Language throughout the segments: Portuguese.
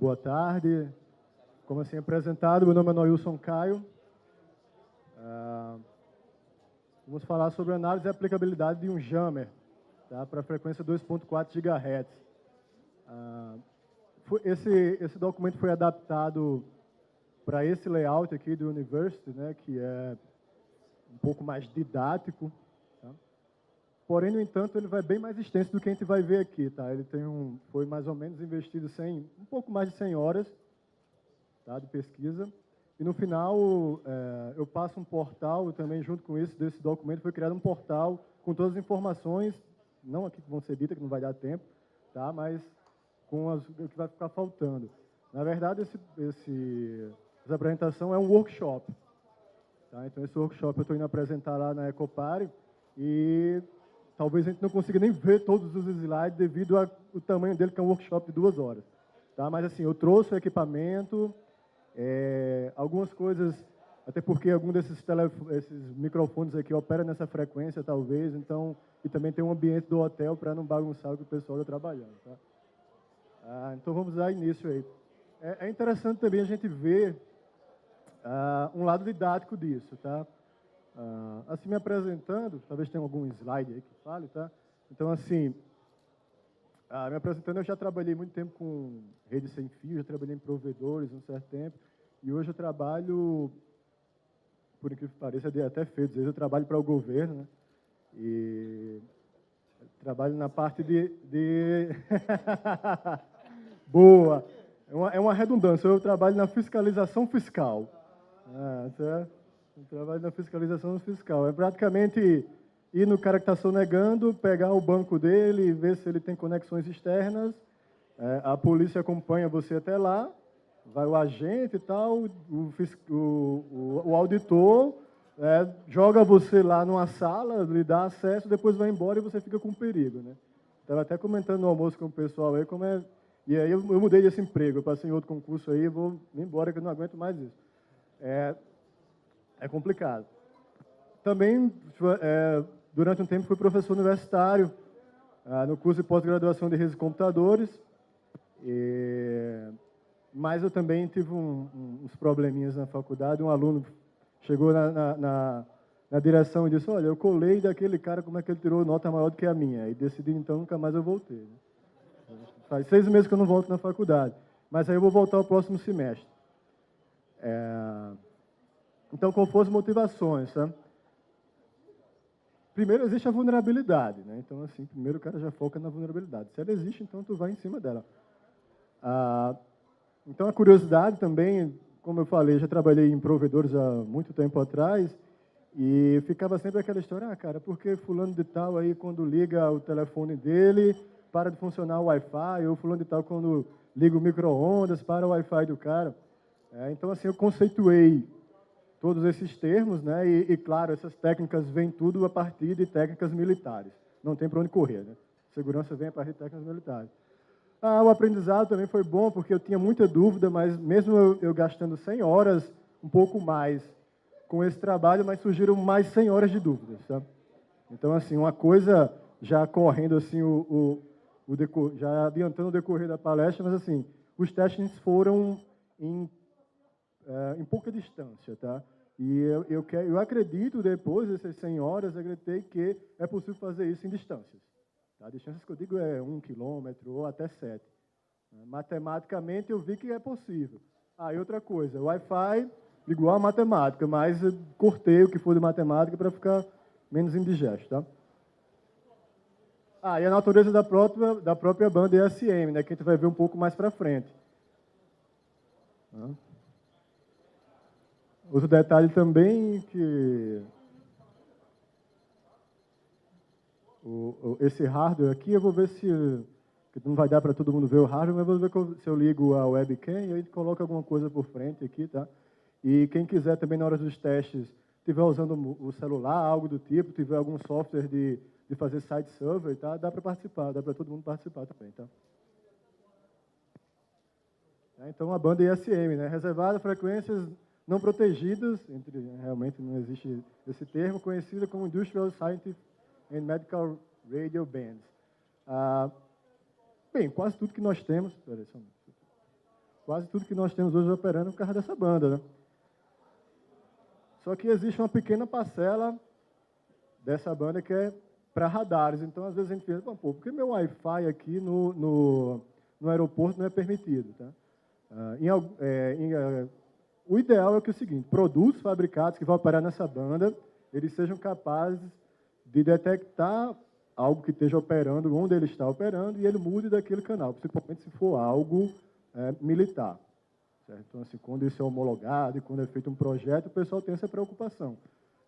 Boa tarde. Como assim apresentado, meu nome é Noilson Caio. Vamos falar sobre análise e aplicabilidade de um jammer, tá, para frequência 2.4 GHz. Esse documento foi adaptado para esse layout aqui do University, né, que é um pouco mais didático. Tá? Porém, no entanto, ele vai bem mais extenso do que a gente vai ver aqui. Tá? Ele foi mais ou menos investido um pouco mais de 100 horas, tá, de pesquisa. E no final, eu passo um portal também, junto com isso, desse documento, foi criado um portal com todas as informações, não aqui que vão ser ditas, que não vai dar tempo, tá? Mas com o que vai ficar faltando. Na verdade, essa apresentação é um workshop. Tá? Então, esse workshop eu estou indo apresentar lá na Ecopare e talvez a gente não consiga nem ver todos os slides devido ao tamanho dele, que é um workshop de 2 horas. Tá? Mas, assim, eu trouxe o equipamento, algumas coisas, até porque algum esses microfones aqui opera nessa frequência, talvez, então, e também tem um ambiente do hotel para não bagunçar o que o pessoal está trabalhando. Tá? Então, vamos dar início aí. É interessante também a gente ver um lado didático disso, tá? Assim, me apresentando, talvez tenha algum slide aí que fale, tá? Então, assim, me apresentando, eu já trabalhei muito tempo com rede sem fio, já trabalhei em provedores um certo tempo, e hoje eu trabalho, por incrível que pareça, é até feio dizer, eu trabalho para o governo, né? E trabalho na parte de... Boa! É uma redundância, eu trabalho na fiscalização fiscal. Certo? Eu trabalho na fiscalização fiscal. É praticamente ir no cara que está sonegando, pegar o banco dele, ver se ele tem conexões externas, a polícia acompanha você até lá, vai o agente e tal, o auditor joga você lá numa sala, lhe dá acesso, depois vai embora e você fica com perigo, né? Estava até comentando no almoço com o pessoal aí como é... E aí eu mudei desse emprego, eu passei em outro concurso aí, vou embora que eu não aguento mais isso. É complicado. Também, durante um tempo, fui professor universitário no curso de pós-graduação de redes de computadores, mas eu também tive uns probleminhas na faculdade. Um aluno chegou na direção e disse, olha, eu colei daquele cara, como é que ele tirou nota maior do que a minha? E decidi, então, nunca mais eu voltei. Né? Faz 6 meses que eu não volto na faculdade, mas aí eu vou voltar ao próximo semestre. Então, qual foram as motivações? Tá? Primeiro, existe a vulnerabilidade. Né? Então, assim, primeiro o cara já foca na vulnerabilidade. Se ela existe, então tu vai em cima dela. Então, a curiosidade também, como eu falei, já trabalhei em provedores há muito tempo atrás e ficava sempre aquela história, cara, por que fulano de tal aí, quando liga o telefone dele, para de funcionar o Wi-Fi, ou fulano de tal, quando liga o micro-ondas, para o Wi-Fi do cara. Então, assim, eu conceituei todos esses termos, né? E, claro, essas técnicas vêm tudo a partir de técnicas militares. Não tem para onde correr, né? Segurança vem a partir de técnicas militares. O aprendizado também foi bom, porque eu tinha muita dúvida, mas mesmo eu gastando 100 horas, um pouco mais, com esse trabalho, mas surgiram mais 100 horas de dúvidas, tá? Então, assim, uma coisa já correndo, assim, já adiantando o decorrer da palestra, mas, assim, os testes foram em pouca distância, tá? E eu acredito, depois dessas 100 horas, acreditei que é possível fazer isso em distâncias. Tá? Distâncias que eu digo é 1 quilômetro ou até 7. Matematicamente, eu vi que é possível. E outra coisa, Wi-Fi igual a matemática, mas eu cortei o que for de matemática para ficar menos indigesto, tá? E a natureza da própria banda ESM, né, que a gente vai ver um pouco mais para frente. Outro detalhe também que esse hardware aqui, eu vou ver se não vai dar para todo mundo ver o hardware, mas eu vou ver se eu ligo a webcam e aí coloca alguma coisa por frente aqui, tá? E quem quiser também na hora dos testes, estiver usando o celular, algo do tipo, tiver algum software de fazer site survey, tá? Dá para participar, dá para todo mundo participar também, tá? Então, a banda ISM, né? Reservada a frequências não protegidas, realmente não existe esse termo, conhecida como Industrial Scientific and Medical Radio Bands. Bem, quase tudo que nós temos... Peraí, só um minuto. quase tudo que nós temos hoje operando é por causa dessa banda, né? Só que existe uma pequena parcela dessa banda que é para radares. Então, às vezes a gente pensa, pô, por que meu Wi-Fi aqui no aeroporto não é permitido? Tá? O ideal é que o seguinte, produtos fabricados que vão operar nessa banda, eles sejam capazes de detectar algo que esteja operando, onde ele está operando, e ele mude daquele canal, principalmente se for algo militar. Certo? Então, assim, quando isso é homologado e quando é feito um projeto, o pessoal tem essa preocupação.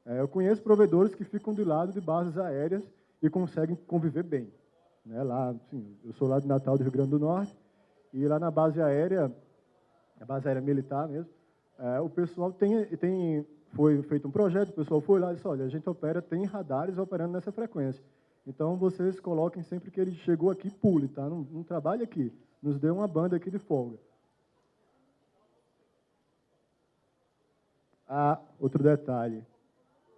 Eu conheço provedores que ficam do lado de bases aéreas e conseguem conviver bem. Né? Lá, assim, eu sou lá de Natal, do Rio Grande do Norte, e lá na base aérea, a base aérea militar mesmo, o pessoal foi feito um projeto, o pessoal foi lá e disse, olha, a gente tem radares operando nessa frequência. Então, vocês coloquem sempre que ele chegou aqui, pule, tá? Não trabalhe aqui, nos dê uma banda aqui de folga. Outro detalhe.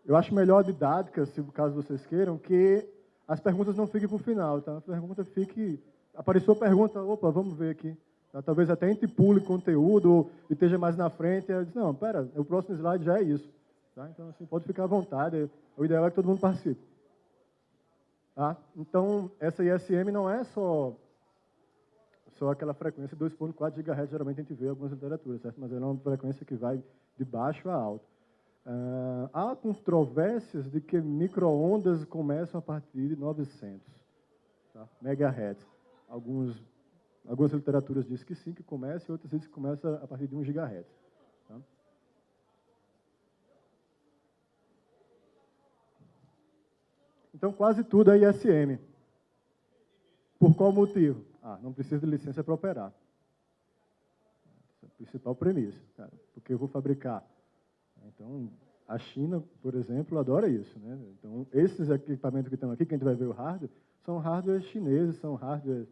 Eu acho melhor a didática, se caso vocês queiram, que as perguntas não fiquem para o final, tá? A pergunta fique... Apareceu a pergunta, opa, vamos ver aqui. Tá? Talvez até a gente pule conteúdo e esteja mais na frente. Eu disse, não, pera, o próximo slide já é isso. Tá? Então, assim, pode ficar à vontade. O ideal é que todo mundo participe. Tá? Então, essa ISM não é só aquela frequência 2.4 GHz, geralmente a gente vê em algumas literaturas, certo? Mas ela é uma frequência que vai de baixo a alto. Há controvérsias de que micro-ondas começam a partir de 900 MHz. Algumas literaturas dizem que sim, que começa, e outras dizem que começa a partir de 1 GHz. Tá? Então, quase tudo é ISM. Por qual motivo? Não precisa de licença para operar. Essa é a principal premissa, cara, porque eu vou fabricar. Então, a China, por exemplo, adora isso, né? Então, esses equipamentos que estão aqui, que a gente vai ver o hardware, são hardwares chineses, são hardwares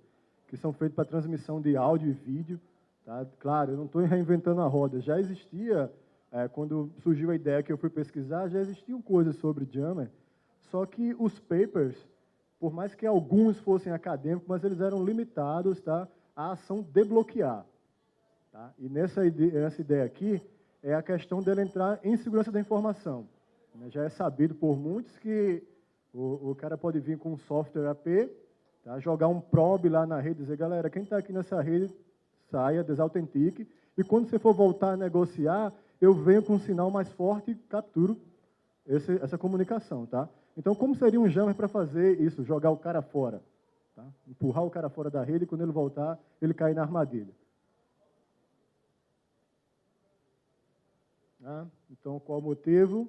que são feitos para transmissão de áudio e vídeo. Tá? Claro, eu não estou reinventando a roda. Já existia, quando surgiu a ideia que eu fui pesquisar, já existiam coisas sobre jammer, só que os papers, por mais que alguns fossem acadêmicos, mas eles eram limitados, tá, à ação de bloquear. Tá? E nessa ideia aqui, é a questão dele entrar em segurança da informação. Já é sabido por muitos que o cara pode vir com um software AP, tá, jogar um probe lá na rede e dizer, galera, quem está aqui nessa rede, saia, desautentique, e quando você for voltar a negociar, eu venho com um sinal mais forte e capturo essa comunicação. Tá? Então, como seria um jammer para fazer isso? Jogar o cara fora. Tá? Empurrar o cara fora da rede e quando ele voltar, ele cair na armadilha. Então, qual o motivo?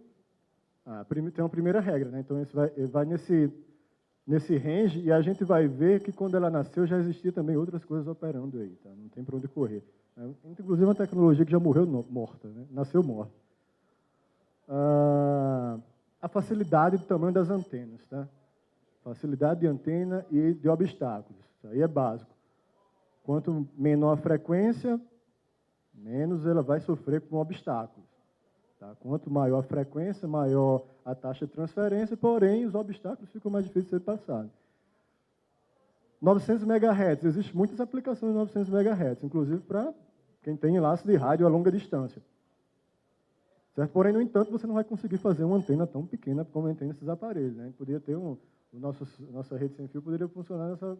Tem uma primeira regra, né? Então, isso vai nesse range e a gente vai ver que quando ela nasceu já existia também outras coisas operando aí, tá? Não tem para onde correr. Inclusive uma tecnologia que já morreu morta, né? Nasceu morta. A facilidade do tamanho das antenas, tá? Facilidade de antena e de obstáculos. Isso aí é básico. Quanto menor a frequência, menos ela vai sofrer com obstáculos. Tá? Quanto maior a frequência, maior a taxa de transferência, porém, os obstáculos ficam mais difíceis de ser passados. 900 MHz, existem muitas aplicações de 900 MHz, inclusive para quem tem enlace de rádio a longa distância. Certo? Porém, no entanto, você não vai conseguir fazer uma antena tão pequena como tem nesses aparelhos. Né? Podia ter nossa rede sem fio poderia funcionar nessa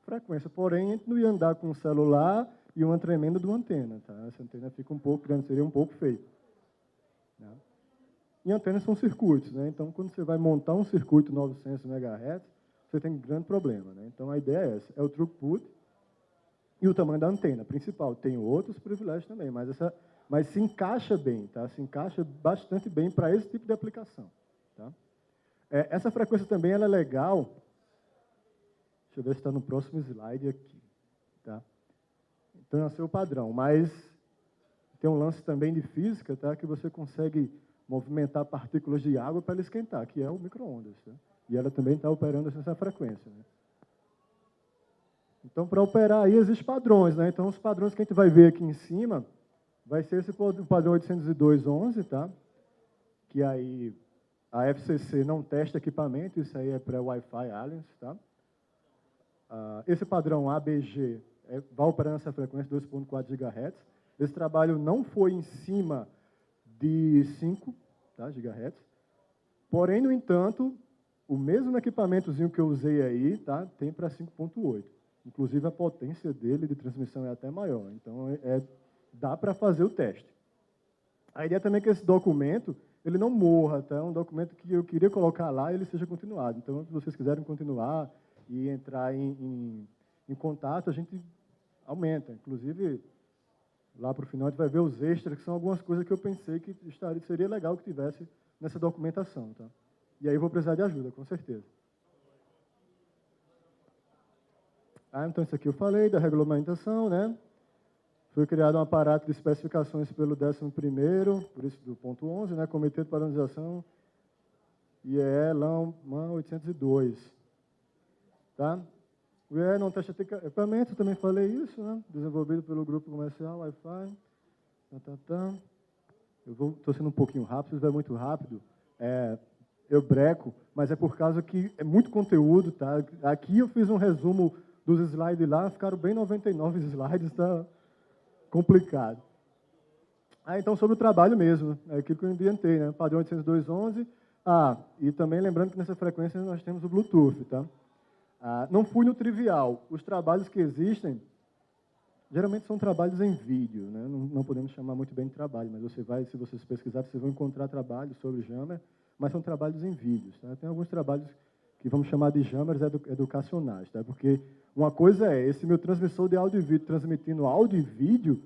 frequência, porém, a gente não ia andar com um celular e uma tremenda de uma antena. Tá? Essa antena fica um pouco grande, seria um pouco feio. Né? E antenas são circuitos, né? Então, quando você vai montar um circuito 900 MHz, você tem um grande problema. Né? Então, a ideia é essa, é o throughput e o tamanho da antena principal. Tem outros privilégios também, mas se encaixa bem, tá? Se encaixa bastante bem para esse tipo de aplicação. Tá? Essa frequência também ela é legal. Deixa eu ver se está no próximo slide aqui. Tá? Então, esse é o padrão, mas tem um lance também de física, tá? Que você consegue movimentar partículas de água para ela esquentar, que é o micro-ondas. Tá? E ela também está operando nessa frequência. Né? Então, para operar aí, existem padrões. Né? Então, os padrões que a gente vai ver aqui em cima vai ser esse padrão 802.11, tá? Que aí a FCC não testa equipamento, isso aí é para Wi-Fi Alliance. Tá? Esse padrão ABG vai operar nessa frequência 2.4 GHz. Esse trabalho não foi em cima de 5, tá, GHz. Porém, no entanto, o mesmo equipamentozinho que eu usei aí, tá, tem para 5.8. Inclusive, a potência dele de transmissão é até maior. Então, dá para fazer o teste. A ideia também é que esse documento ele não morra, tá? É um documento que eu queria colocar lá e ele seja continuado. Então, se vocês quiserem continuar e entrar em contato, a gente aumenta. Inclusive, lá para o final, a gente vai ver os extras, que são algumas coisas que eu pensei que seria legal que tivesse nessa documentação. Tá? E aí eu vou precisar de ajuda, com certeza. Então, isso aqui eu falei da regulamentação, né? Foi criado um aparato de especificações pelo 11º, por isso do ponto 11, né? Comitê de Padronização IEE LAN 802. Tá? O IEE não testa equipamento, também falei isso, né? Desenvolvido pelo grupo comercial Wi-Fi. Eu estou sendo um pouquinho rápido, se estiver muito rápido, eu breco, mas é por causa que é muito conteúdo, tá? Aqui eu fiz um resumo dos slides lá, ficaram bem 99 slides, tá? Complicado. Então, sobre o trabalho mesmo, é aquilo que eu ambientei, né? Padrão 802.11. E também lembrando que nessa frequência nós temos o Bluetooth, tá? Não fui no trivial. Os trabalhos que existem, geralmente são trabalhos em vídeo, né? Não podemos chamar muito bem de trabalho, mas se vocês pesquisarem, vocês vão encontrar trabalhos sobre Jammer, mas são trabalhos em vídeos, tá? Tem alguns trabalhos que vamos chamar de Jammers educacionais, tá? Porque uma coisa é, esse meu transmissor de áudio e vídeo transmitindo áudio e vídeo,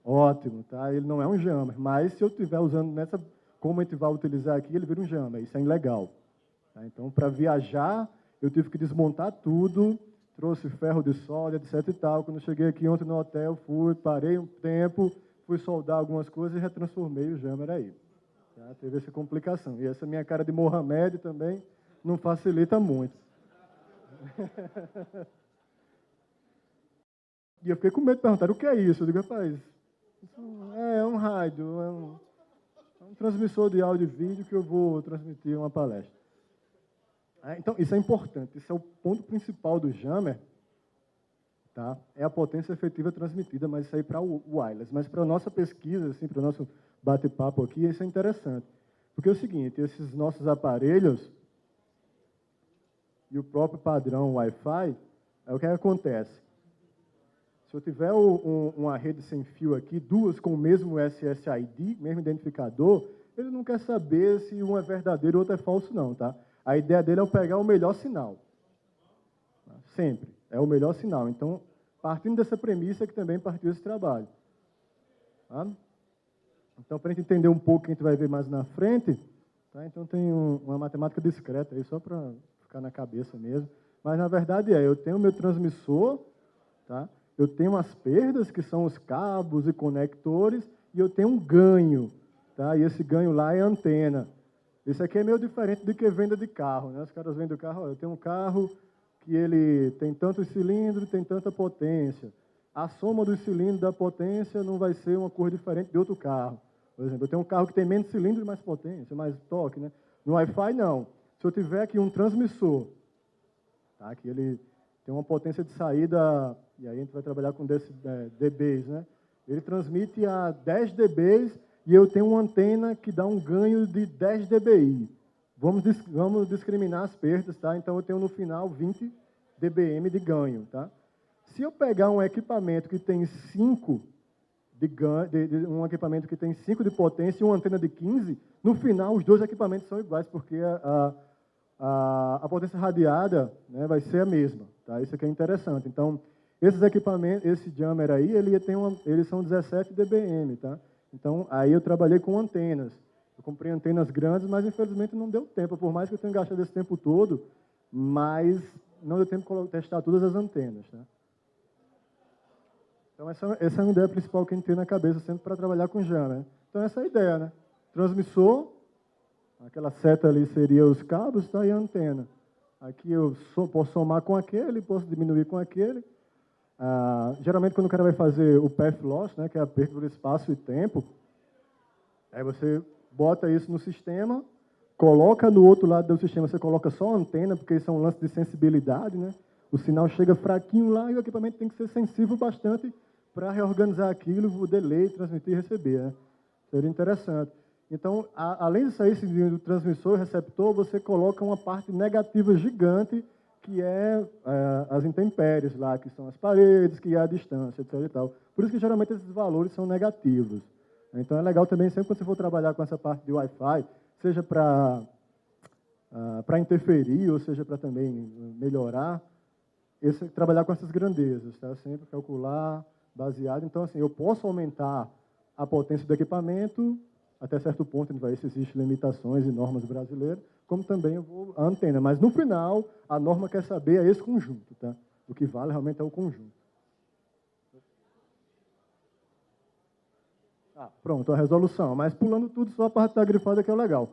ótimo, tá? Ele não é um Jammer, mas se eu estiver usando como a gente vai utilizar aqui, ele vira um Jammer, isso é ilegal. Tá? Então, para viajar, eu tive que desmontar tudo, trouxe ferro de solda, etc e tal. Quando eu cheguei aqui ontem no hotel, parei um tempo, fui soldar algumas coisas e retransformei o Jammer aí. Tá? Teve essa complicação. E essa minha cara de Mohamed também não facilita muito. E eu fiquei com medo de perguntar, o que é isso? Eu digo, rapaz, é um rádio, é um transmissor de áudio e vídeo que eu vou transmitir uma palestra. Então, isso é importante, isso é o ponto principal do Jammer, tá? É a potência efetiva transmitida, mas isso aí para o wireless. Mas para a nossa pesquisa, assim, para o nosso bate-papo aqui, isso é interessante. Porque é o seguinte, esses nossos aparelhos e o próprio padrão Wi-Fi, o que acontece? Se eu tiver uma rede sem fio aqui, duas com o mesmo SSID, mesmo identificador, ele não quer saber se um é verdadeiro e outro é falso, não, tá? A ideia dele é pegar o melhor sinal. Sempre. É o melhor sinal. Então, partindo dessa premissa que também partiu esse trabalho. Tá? Então, para a gente entender um pouco, que a gente vai ver mais na frente, tá? Então tem uma matemática discreta aí, só para ficar na cabeça mesmo. Mas, na verdade, eu tenho o meu transmissor, tá? Eu tenho as perdas, que são os cabos e conectores, e eu tenho um ganho, tá? E esse ganho lá é a antena. Isso aqui é meio diferente do que venda de carro, né? Os caras vendem o carro, eu tenho um carro que ele tem tantos cilindros, tem tanta potência. A soma dos cilindros da potência não vai ser uma cor diferente de outro carro. Por exemplo, eu tenho um carro que tem menos cilindros e mais potência, mais torque, né? No Wi-Fi, não. Se eu tiver aqui um transmissor, tá? Que ele tem uma potência de saída, e aí a gente vai trabalhar com dBs, né? Ele transmite a 10 dBs e eu tenho uma antena que dá um ganho de 10 dBi. Vamos discriminar as perdas, tá? Então, eu tenho no final 20 dBm de ganho, tá? Se eu pegar um equipamento que tem 5 de ganho, um equipamento que tem 5 de potência e uma antena de 15, no final, os dois equipamentos são iguais, porque a potência radiada, né, vai ser a mesma, tá? Isso aqui é interessante. Então, esses equipamentos, esse jammer aí, eles são 17 dBm, tá? Então, aí eu trabalhei com antenas. Eu comprei antenas grandes, mas infelizmente não deu tempo, por mais que eu tenha gastado esse tempo todo, mas não deu tempo de testar todas as antenas, tá? Então, essa é uma ideia principal que a gente tem na cabeça sempre para trabalhar com jammer, né? Então, essa é a ideia, né? Transmissor, aquela seta ali seria os cabos, tá? E a antena. Aqui eu posso somar com aquele, posso diminuir com aquele. Geralmente, quando o cara vai fazer o path loss, né, que é a perda por espaço e tempo, aí você bota isso no sistema, coloca no outro lado do sistema, você coloca só a antena, porque isso é um lance de sensibilidade, né? o sinal chega fraquinho lá e o equipamento tem que ser sensível bastante para reorganizar aquilo, poder ler, transmitir e receber. Né? Seria interessante. Então, além de sair do transmissor e receptor, você coloca uma parte negativa gigante, que é as intempéries lá, que são as paredes, que é a distância, etc. E tal. Por isso que, geralmente, esses valores são negativos. Então, é legal também, sempre quando você for trabalhar com essa parte de Wi-Fi, seja para interferir, ou seja para também melhorar, trabalhar com essas grandezas, tá? Sempre calcular, baseado. Então, assim, eu posso aumentar a potência do equipamento, até certo ponto, existem limitações e normas brasileiras, como também a antena. Mas, no final, a norma quer saber esse conjunto. Tá? O que vale realmente é o conjunto. Pronto, a resolução. Mas, pulando tudo, só a parte da grifada que é legal.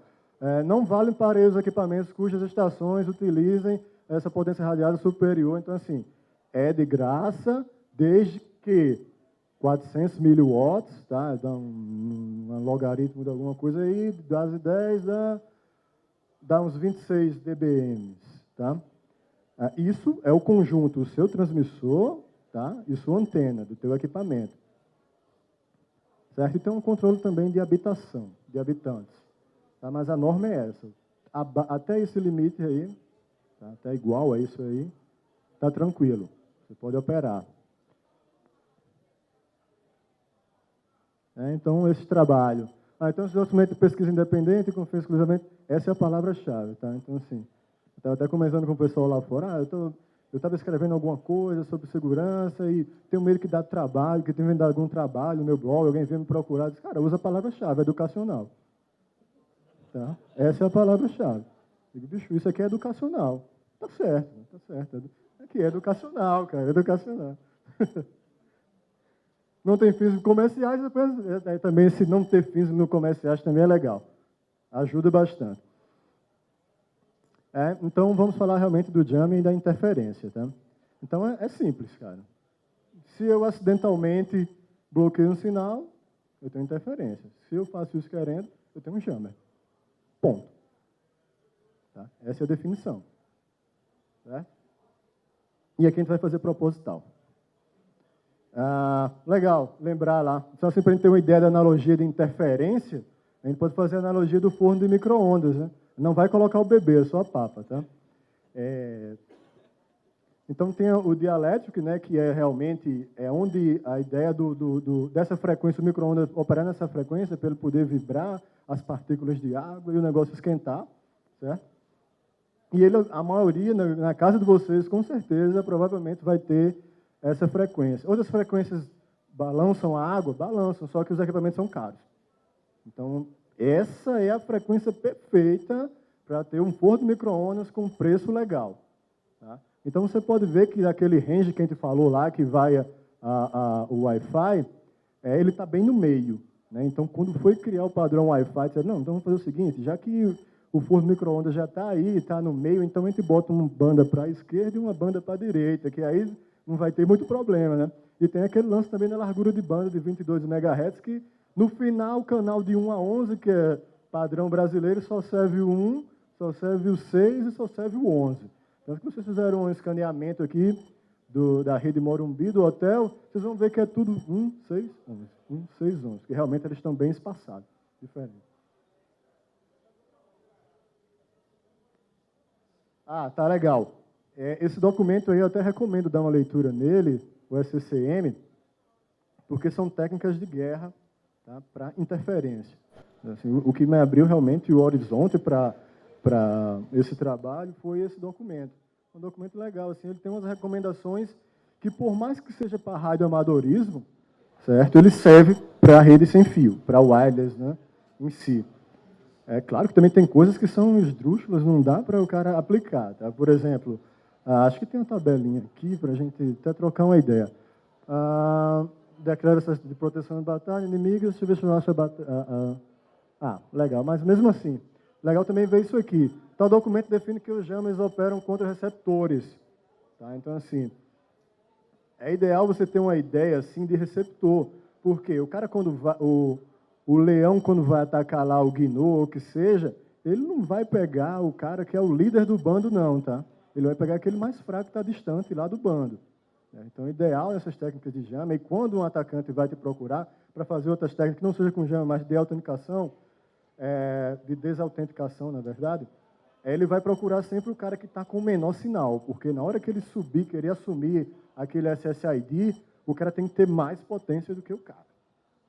Não vale para os equipamentos cujas estações utilizem essa potência radiada superior. Então, assim, é de graça, desde que 400 miliwatts, tá? Dá um logaritmo de alguma coisa aí, das 10 dá uns 26 dBm, tá? Isso é o conjunto, o seu transmissor, tá? E sua antena do teu equipamento. Certo? E tem um controle também de habitação, de habitantes. Tá? Mas a norma é essa. Até esse limite aí, tá? Até igual a isso aí, tá tranquilo. Você pode operar. Então, esse trabalho. Então, esse documento de pesquisa independente, confio exclusivamente, essa é a palavra-chave. Tá? Então, assim, eu estava até conversando com o pessoal lá fora, eu estava escrevendo alguma coisa sobre segurança e tenho medo que dá trabalho, que tenha que dar algum trabalho no meu blog, alguém vem me procurar, eu disse, cara, usa a palavra-chave, educacional. Tá? Essa é a palavra-chave. Digo, bicho, isso aqui é educacional. Tá certo, tá certo. Aqui é educacional, cara, educacional. Não tem fins comerciais, depois, também se não ter fins no comerciais também é legal. Ajuda bastante. Então, vamos falar realmente do jamming e da interferência. Tá? Então, é simples, cara. Se eu acidentalmente bloqueio um sinal, eu tenho interferência. Se eu faço isso querendo, eu tenho um jammer. Ponto. Tá? Essa é a definição. Certo? E aqui a gente vai fazer proposital. Legal, lembrar lá. Então, assim, para a gente ter uma ideia da analogia de interferência, a gente pode fazer a analogia do forno de micro-ondas. Né? Não vai colocar o bebê, é só a papa. Tá? Então, tem o dialético, né, que é realmente onde a ideia dessa frequência, o micro-ondas operar nessa frequência, para ele poder vibrar as partículas de água e o negócio esquentar. Certo? E a maioria, na casa de vocês, com certeza, provavelmente vai ter essa frequência. Outras frequências balançam a água? Balançam, só que os equipamentos são caros. Então, essa é a frequência perfeita para ter um forno de micro-ondas com preço legal. Tá? Então, você pode ver que aquele range que a gente falou lá, que vai o Wi-Fi, ele está bem no meio. Né? Então, quando foi criar o padrão Wi-Fi, disseram, não, então vamos fazer o seguinte, já que o forno de micro-ondas já está aí, está no meio, então a gente bota uma banda para a esquerda e uma banda para a direita, que aí não vai ter muito problema, né? E tem aquele lance também da largura de banda de 22 MHz, que no final o canal de 1 a 11, que é padrão brasileiro, só serve o 1, só serve o 6 e só serve o 11. Então, se vocês fizeram um escaneamento aqui da rede Morumbi, do hotel, vocês vão ver que é tudo 1, 6, 11. 1, 6, 11, que realmente eles estão bem espaçados, diferente. Tá legal. Esse documento aí eu até recomendo dar uma leitura nele, o SCCM, porque são técnicas de guerra, tá, para interferência. Assim, o que me abriu realmente o horizonte para esse trabalho foi esse documento. Um documento legal, assim, ele tem umas recomendações que, por mais que seja para radioamadorismo, certo, ele serve para a rede sem fio, para o wireless, né, em si. É claro que também tem coisas que são esdrúxulas, não dá para o cara aplicar. Tá? Por exemplo, acho que tem uma tabelinha aqui para a gente até trocar uma ideia. Declaração de proteção de batalha, inimigas, deixa eu ver se eu acho legal, mas mesmo assim, legal também ver isso aqui. Tal documento define que os jammers operam contra receptores. Tá? Então, assim, é ideal você ter uma ideia assim, de receptor, porque o cara, quando vai, o leão, quando vai atacar lá o gnu ou o que seja, ele não vai pegar o cara que é o líder do bando, não, tá? ele vai pegar aquele mais fraco que está distante lá do bando. Então, o ideal nessas técnicas de jama, e quando um atacante vai te procurar para fazer outras técnicas que não seja com jama, mas de autenticação, de desautenticação, na verdade, ele vai procurar sempre o cara que está com o menor sinal, porque na hora que ele subir, querer assumir aquele SSID, o cara tem que ter mais potência do que o cara,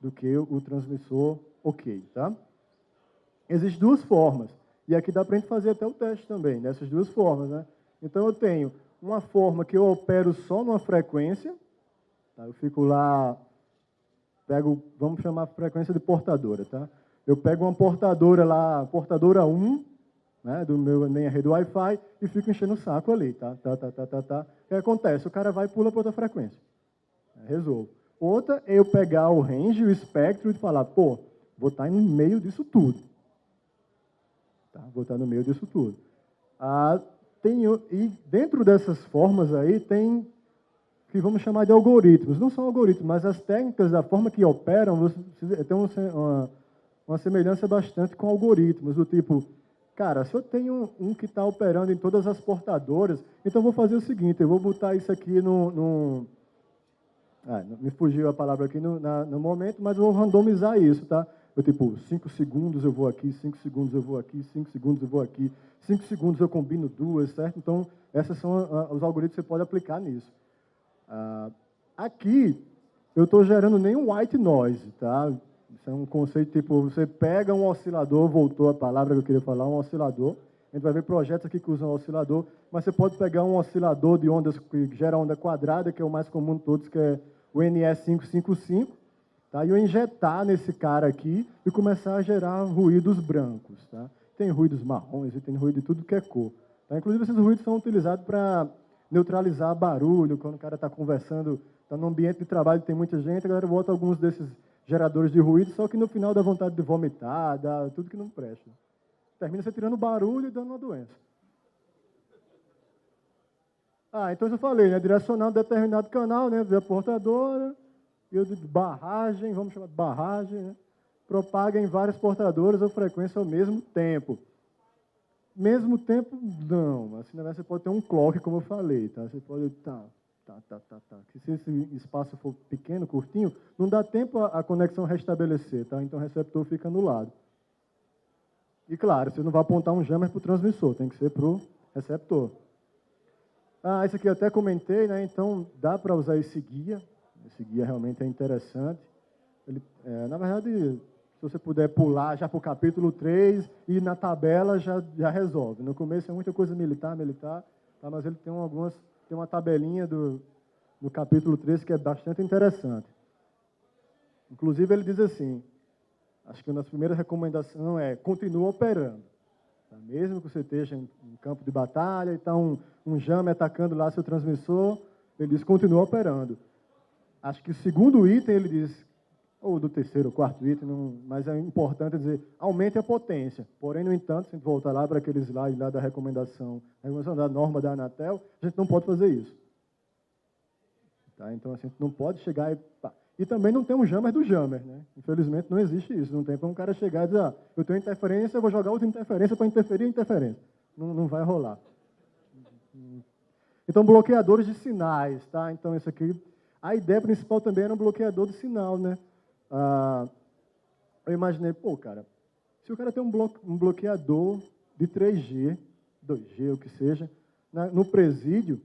do que o transmissor ok, tá? Existem duas formas, e aqui dá para a gente fazer até o teste também, dessas duas formas, né? Então, eu tenho uma forma que eu opero só numa frequência, tá? Eu fico lá, pego, vamos chamar a frequência de portadora, tá? Eu pego uma portadora lá, portadora 1, né, do meu nem a rede Wi-Fi, e fico enchendo o saco ali, tá? O que acontece? O cara vai e pula para outra frequência. Resolvo. Outra é eu pegar o range, o espectro e falar, pô, vou estar no meio disso tudo. Tá? Vou estar no meio disso tudo. E dentro dessas formas aí tem que vamos chamar de algoritmos. Não são algoritmos, mas as técnicas, da forma que operam, tem uma semelhança bastante com algoritmos, do tipo, cara, se eu tenho um que está operando em todas as portadoras, então eu vou fazer o seguinte, eu vou botar isso aqui me fugiu a palavra aqui no momento, mas eu vou randomizar isso, tá? Eu, tipo, 5 segundos eu vou aqui, 5 segundos eu vou aqui, 5 segundos eu vou aqui, 5 segundos eu combino duas, certo? Então, esses são os algoritmos que você pode aplicar nisso. Aqui, eu estou gerando nenhum white noise, tá? Isso é um conceito, tipo, você pega um oscilador, voltou a palavra que eu queria falar, um oscilador. A gente vai ver projetos aqui que usam oscilador, mas você pode pegar um oscilador de ondas que gera onda quadrada, que é o mais comum de todos, que é o NE555, tá? E eu injetar nesse cara aqui e começar a gerar ruídos brancos, tá? Tem ruídos marrons e tem ruído de tudo que é cor. Tá? Inclusive, esses ruídos são utilizados para neutralizar barulho, quando o cara está conversando, está num ambiente de trabalho, tem muita gente, a galera bota alguns desses geradores de ruído, só que no final dá vontade de vomitar, dá tudo que não presta. Termina você tirando barulho e dando uma doença. Então eu falei, né? Direcionando determinado canal, né? Via portadora, e o de barragem, vamos chamar de barragem, né? Propaga em várias portadoras ou frequência ao mesmo tempo. Mesmo tempo, não. Assim, na verdade, você pode ter um clock, como eu falei, tá? Você pode... Se esse espaço for pequeno, curtinho, não dá tempo a conexão restabelecer, tá? Então o receptor fica anulado. E claro, você não vai apontar um jammer para o transmissor, tem que ser para o receptor. Esse aqui eu até comentei, né? Então dá para usar esse guia. Esse guia realmente é interessante. Ele, na verdade, se você puder pular já para o capítulo 3 e na tabela já resolve. No começo é muita coisa militar, tá? Mas ele tem uma tabelinha no capítulo 3 que é bastante interessante. Inclusive ele diz assim, acho que uma das primeiras recomendações é continua operando. Tá? Mesmo que você esteja em campo de batalha e está um jammer atacando lá seu transmissor, ele diz continua operando. Acho que o segundo item ele diz, ou do terceiro ou quarto item, mas é importante dizer, aumente a potência. Porém, no entanto, se a gente voltar lá para aquele slide lá da recomendação da norma da Anatel, a gente não pode fazer isso. Tá? Então, assim, a gente não pode chegar e também não tem um jammer do jammer, né? Infelizmente, não existe isso. Não tem como um cara chegar e dizer, eu tenho interferência, eu vou jogar outra interferência para interferir a interferência. Não vai rolar. Então, bloqueadores de sinais, tá? Então, isso aqui... A ideia principal também era um bloqueador de sinal, né? Eu imaginei, cara, se o cara tem um bloqueador de 3G, 2G, o que seja, no presídio,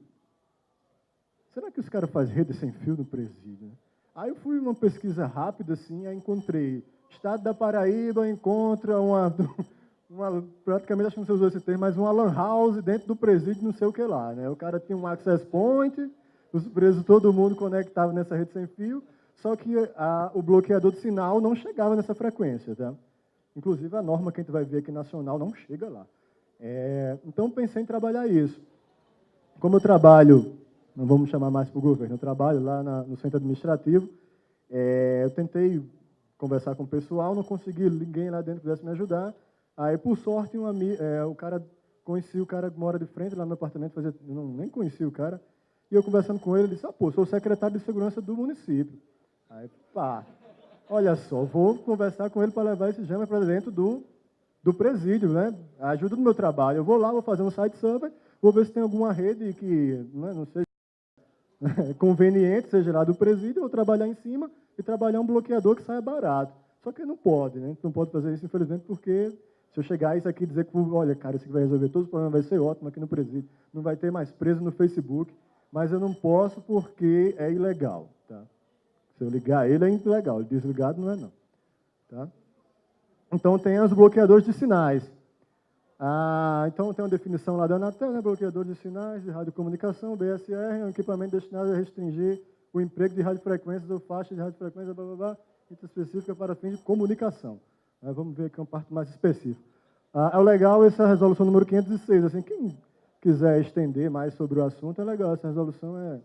será que os caras fazem rede sem fio no presídio? Aí eu fui uma pesquisa rápida, assim, aí encontrei, Estado da Paraíba encontra praticamente, acho que não sei usar esse termo, mas uma lan house dentro do presídio, não sei o que lá, né? O cara tinha um access point, os presos, todo mundo conectava nessa rede sem fio, só que o bloqueador de sinal não chegava nessa frequência, tá? Inclusive, a norma que a gente vai ver aqui nacional não chega lá. Então, pensei em trabalhar isso. Como eu trabalho, não vamos chamar mais para o governo, eu trabalho lá no centro administrativo, eu tentei conversar com o pessoal, não consegui, ninguém lá dentro pudesse me ajudar. Aí, por sorte, conheci o cara que mora de frente lá no meu apartamento, nem conheci o cara, e eu conversando com ele, ele disse, sou o secretário de segurança do município. Aí, olha só, vou conversar com ele para levar esse jammer para dentro do presídio, né? A ajuda do meu trabalho. Eu vou lá, vou fazer um site survey, Vou ver se tem alguma rede que não seja conveniente, seja lá do presídio, ou trabalhar em cima e trabalhar um bloqueador que saia barato. Só que não pode, né? Não pode fazer isso, infelizmente, porque se eu chegar isso aqui e dizer que, olha, cara, isso aqui vai resolver todos os problemas, vai ser ótimo aqui no presídio, não vai ter mais preso no Facebook, mas eu não posso porque é ilegal, tá? Se eu ligar ele, é ilegal, desligado não é não, tá? Então, tem os bloqueadores de sinais. Então, tem uma definição lá da Anatel, né? Bloqueador de sinais de radiocomunicação, BSR, é um equipamento destinado a restringir o emprego de radiofrequências ou faixas de radiofrequência, blá, blá, blá, específica para fins de comunicação. Vamos ver aqui uma parte mais específica. É legal essa resolução número 506. Assim, quem quiser estender mais sobre o assunto, é legal. Essa resolução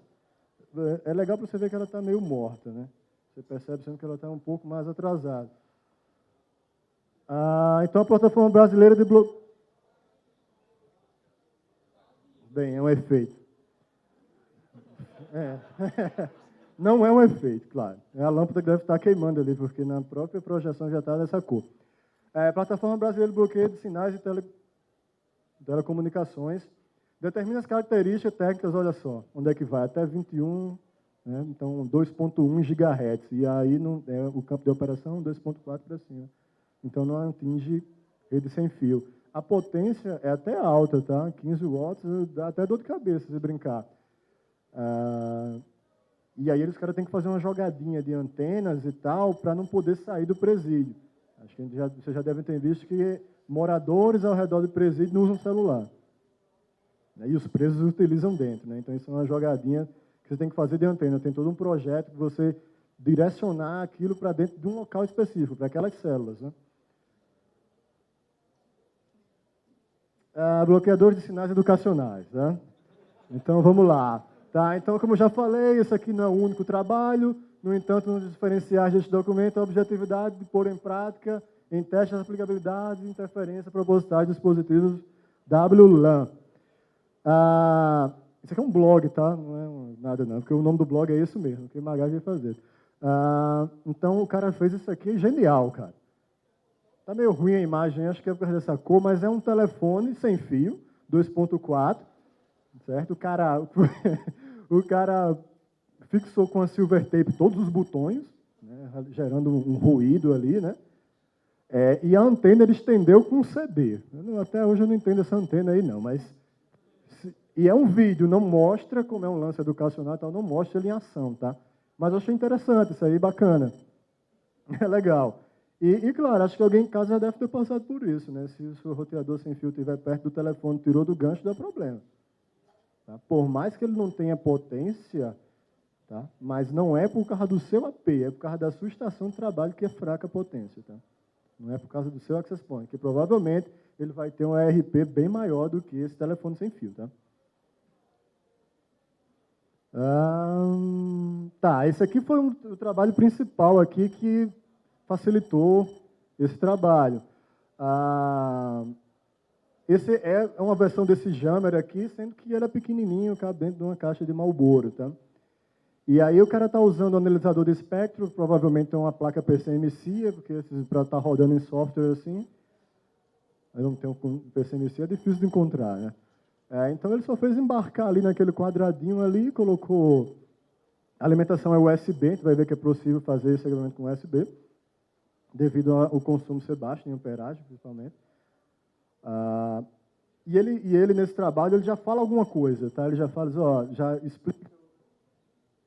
é legal para você ver que ela está meio morta, né? Você percebe sendo que ela está um pouco mais atrasada. Então, a plataforma brasileira de bloqueio... Bem, é um efeito. Não é um efeito, claro. É a lâmpada que deve estar queimando ali, porque na própria projeção já está dessa cor. Plataforma brasileira de bloqueio de sinais de telecomunicações determina as características técnicas, olha só, onde é que vai? Até 21, né? Então 2.1 GHz. E aí o campo de operação 2.4 para cima. Então não atinge rede sem fio. A potência é até alta, tá? 15 watts, dá até dor de cabeça se brincar. E aí os caras têm que fazer uma jogadinha de antenas e tal para não poder sair do presídio. Acho que vocês já devem ter visto que moradores ao redor do presídio não usam celular. E os presos utilizam dentro, né? Então isso é uma jogadinha que você tem que fazer de antena. Tem todo um projeto que você direcionar aquilo para dentro de um local específico, para aquelas células, né? Bloqueador de sinais educacionais, né? Então, vamos lá. Tá? Então, como eu já falei, esse aqui não é o único trabalho. No entanto, nos diferenciais deste documento, a objetividade de pôr em prática, em testes de aplicabilidade e interferência propositais de dispositivos WLAN. Isso aqui é um blog, tá? Não é nada não, porque o nome do blog é isso mesmo, que o Magali ia fazer. Então, o cara fez isso aqui, genial, cara. Tá meio ruim a imagem, acho que é por causa dessa cor, mas é um telefone sem fio, 2.4, certo? O cara fixou com a silver tape todos os botões, né, gerando um ruído ali, né? E a antena ele estendeu com um CD. Até hoje eu não entendo essa antena aí, não, mas... E é um vídeo, não mostra, como é um lance educacional e tal, não mostra ele em ação, tá? Mas eu achei interessante, isso aí, bacana. É legal. E, claro, acho que alguém em casa já deve ter passado por isso, né? Se o seu roteador sem fio estiver perto do telefone, tirou do gancho, dá problema. Tá? Por mais que ele não tenha potência, tá? Mas não é por causa do seu AP, é por causa da sua estação de trabalho que é fraca a potência. Tá? Não é por causa do seu access point, que provavelmente ele vai ter um ARP bem maior do que esse telefone sem fio. Tá? Esse aqui foi o trabalho principal aqui que facilitou esse trabalho. Esse é uma versão desse Jammer aqui, sendo que ele é pequenininho, cabe dentro de uma caixa de Marlboro, tá? E aí o cara está usando o analisador de espectro, provavelmente é uma placa PCMC, porque para estar rodando em software assim, eu não tenho PCMC, é difícil de encontrar, né? Então ele só fez embarcar ali naquele quadradinho ali, colocou... A alimentação é USB, a gente vai ver que é possível fazer esse segmento com USB, devido ao consumo ser baixo, em amperagem, principalmente. E ele, nesse trabalho, ele já fala alguma coisa, tá? Ele já fala, ó, já explica...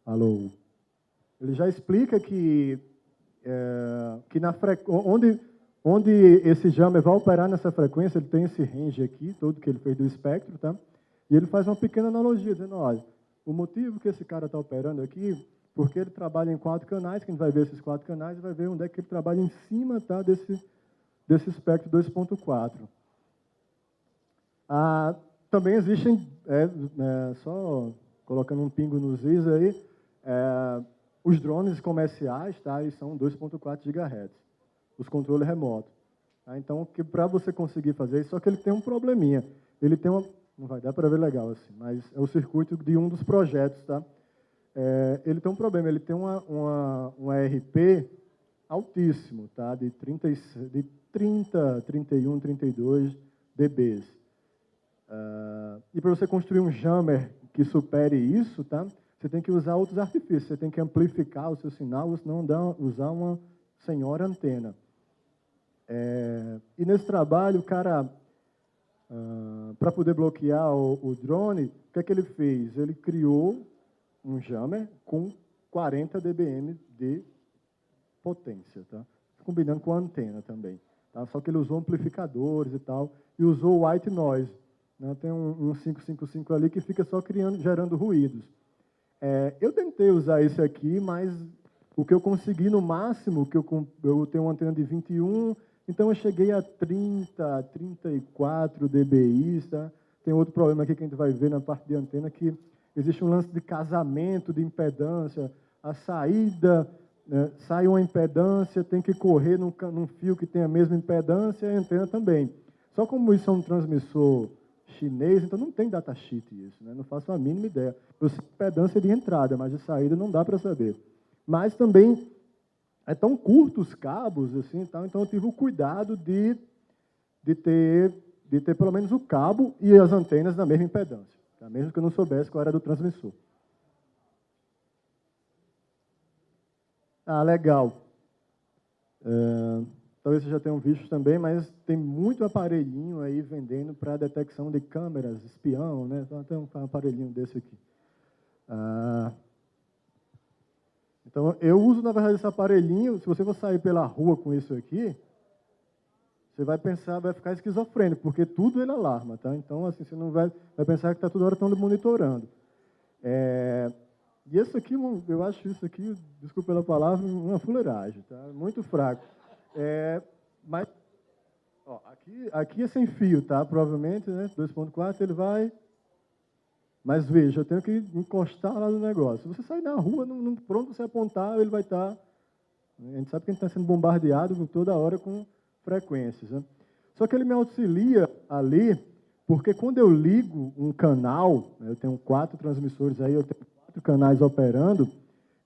Alô? Ele já explica que onde esse jammer vai operar nessa frequência, ele tem esse range aqui, todo que ele fez do espectro, tá? E ele faz uma pequena analogia, dizendo, olha, o motivo que esse cara está operando aqui, porque ele trabalha em 4 canais, que a gente vai ver esses 4 canais, e vai ver onde é que ele trabalha em cima, tá, desse espectro 2.4. Também existem, só colocando um pingo nos is aí, os drones comerciais, tá, e são 2.4 GHz, os controles remotos. Tá? Então, para você conseguir fazer isso, só que ele tem um probleminha. Ele tem uma... Não vai dar para ver legal assim, mas é o circuito de um dos projetos, tá? Ele tem um problema, ele tem um ARP altíssimo, tá? De 30, 31, 32 dBs. E para você construir um jammer que supere isso, tá? Você tem que usar outros artifícios, você tem que amplificar o seu sinal, ou senão usar uma senhora antena. E nesse trabalho, o cara, para poder bloquear o drone, o que é que ele fez? Ele criou um jammer com 40 dBm de potência, tá? Combinando com a antena também. Tá? Só que ele usou amplificadores e tal, e usou white noise. Né? Tem um 555 ali que fica só gerando ruídos. Eu tentei usar esse aqui, mas o que eu consegui no máximo, que eu tenho uma antena de 21, então eu cheguei a 30, 34 dBi. Tá? Tem outro problema aqui que a gente vai ver na parte de antena, que existe um lance de casamento, de impedância. A saída, sai uma impedância, tem que correr num fio que tem a mesma impedância, e a antena também. Só como isso é um transmissor chinês, então não tem datasheet isso, né? Não faço a mínima ideia. Eu sei impedância de entrada, mas de saída não dá para saber. Mas também é tão curto os cabos, assim, tá? Então eu tive o cuidado de ter pelo menos o cabo e as antenas na mesma impedância, tá? Mesmo que eu não soubesse qual era do transmissor. Legal. Talvez vocês já tenham visto também, mas tem muito aparelhinho aí vendendo para detecção de câmeras, espião, né? Então tem um aparelhinho desse aqui. Então, eu uso, na verdade, esse aparelhinho. Se você for sair pela rua com isso aqui, você vai pensar, vai ficar esquizofrênico, porque tudo ele alarma, tá? Então, assim, você não vai pensar que está toda hora estão monitorando. E esse aqui, eu acho isso aqui, desculpa pela palavra, uma fuleiragem, tá? Muito fraco. Mas, ó, aqui é sem fio, tá? Provavelmente, né? 2.4 ele vai... Mas veja, eu tenho que encostar lá no negócio. Se você sair na rua, pronto, você apontar, ele vai estar... A gente sabe que a gente está sendo bombardeado toda hora com frequências, né? Só que ele me auxilia ali, porque quando eu ligo um canal, né, eu tenho 4 transmissores aí, eu tenho 4 canais operando,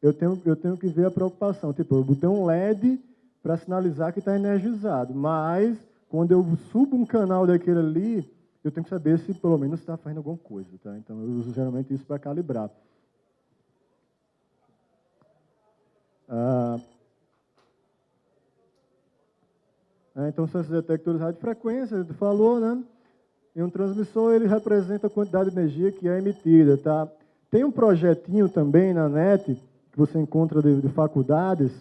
eu tenho que ver a preocupação. Tipo, eu botei um LED para sinalizar que está energizado, mas quando eu subo um canal daquele ali, eu tenho que saber se pelo menos está fazendo alguma coisa, tá? Então eu uso geralmente isso para calibrar. Então são esses detectores de radiofrequência, ele falou, né? E um transmissor, ele representa a quantidade de energia que é emitida, tá? Tem um projetinho também na net, que você encontra de faculdades.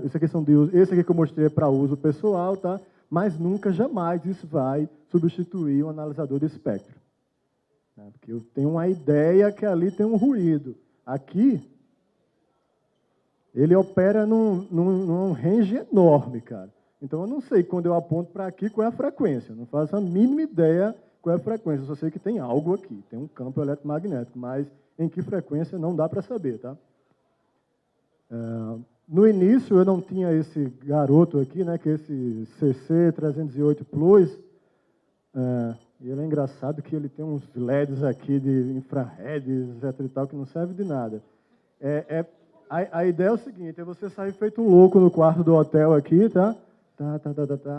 Esse aqui que eu mostrei é para uso pessoal, tá? Mas nunca, jamais, isso vai substituir um analisador de espectro. Porque eu tenho uma ideia que ali tem um ruído. Aqui, ele opera num range enorme, cara. Então, eu não sei, quando eu aponto para aqui, qual é a frequência. Eu não faço a mínima ideia qual é a frequência. Eu só sei que tem algo aqui, tem um campo eletromagnético, mas em que frequência não dá para saber, tá? No início, eu não tinha esse garoto aqui, né, que é esse CC308 Plus. E ele é engraçado que ele tem uns LEDs aqui de infrared, etc. e tal, que não serve de nada. A ideia é o seguinte, é você sair feito um louco no quarto do hotel aqui, tá?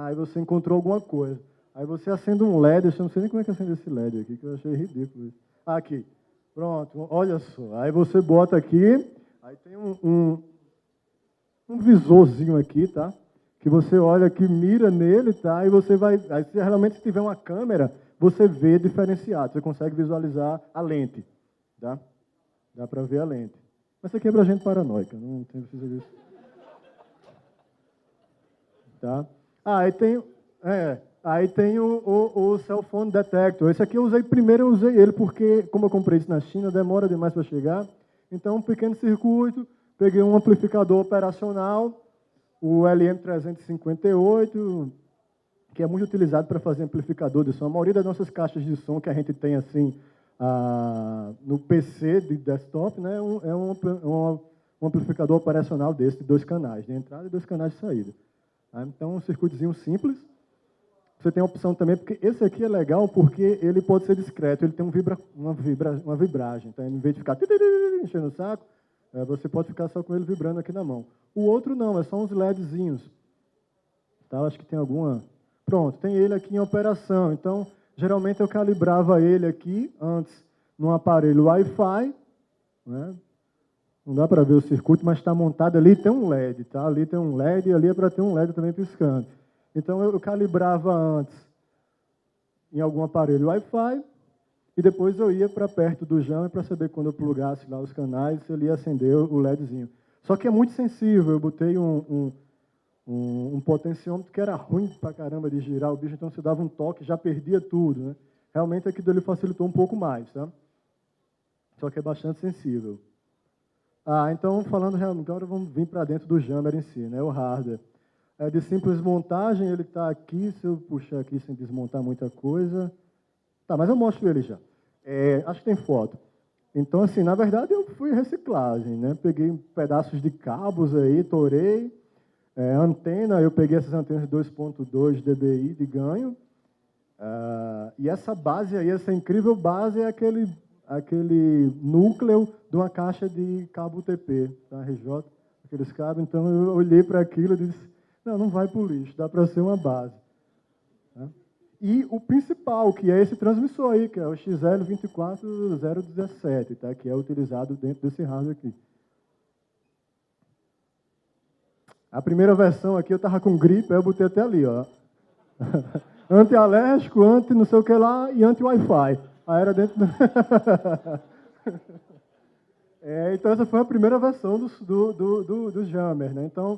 Aí você encontrou alguma coisa. Aí você acende um LED, eu não sei nem como é que acende esse LED aqui, que eu achei ridículo isso. Aqui, pronto, olha só. Aí você bota aqui, aí tem um visorzinho aqui, tá? Que você olha aqui, mira nele, tá? E você vai... Aí, se realmente tiver uma câmera, você vê diferenciado, você consegue visualizar a lente, tá? Dá para ver a lente. Mas isso aqui é para gente paranoica, não tem precisa disso. Tá? Aí tem o cell phone detector. Esse aqui eu usei primeiro, eu usei ele porque, como eu comprei isso na China, demora demais para chegar. Então, um pequeno circuito, peguei um amplificador operacional, o LM358, que é muito utilizado para fazer amplificador de som. A maioria das nossas caixas de som que a gente tem assim no PC de desktop, né, é um amplificador operacional desse, de 2 canais de entrada e 2 canais de saída. Então, um circuitozinho simples. Você tem a opção também, porque esse aqui é legal porque ele pode ser discreto, ele tem uma vibragem. Então, em vez de ficar enchendo o saco, você pode ficar só com ele vibrando aqui na mão. O outro não, é só uns LEDzinhos. Tá? Acho que tem alguma... Pronto, tem ele aqui em operação. Então, Geralmente eu calibrava ele aqui antes num aparelho Wi-Fi, né? Não dá para ver o circuito, mas está montado ali, tem um LED, tá? Ali tem um LED e ali é para ter um LED também piscando. Então eu calibrava antes em algum aparelho Wi-Fi e depois eu ia para perto do jammer para saber quando eu plugasse lá os canais, ele ia acender o LEDzinho. Só que é muito sensível, eu botei um potenciômetro que era ruim pra caramba de girar o bicho, então se dava um toque, já perdia tudo, né? Realmente aquilo ali facilitou um pouco mais, tá? Só que é bastante sensível. Então, falando realmente, agora vamos vir para dentro do jammer em si, né? O hardware. É de simples montagem, ele está aqui, se eu puxar aqui sem desmontar muita coisa... Tá, mas eu mostro ele já. Acho que tem foto. Então, assim, na verdade, eu fui reciclagem, né? Peguei pedaços de cabos aí, torei. Antena, eu peguei essas antenas de 2.2 dBi de ganho. E essa base aí, essa incrível base, é aquele núcleo de uma caixa de cabo UTP, da RJ, aqueles cabos. Então, eu olhei para aquilo e disse, não vai para o lixo, dá para ser uma base. Né? E o principal, que é esse transmissor aí, que é o XL24017, tá? Que é utilizado dentro desse hardware aqui. A primeira versão aqui eu estava com gripe, aí eu botei até ali, ó. Anti-alérgico, anti não sei o que lá e anti-Wi-Fi. Aí era dentro do... então essa foi a primeira versão do jammer, né? Então,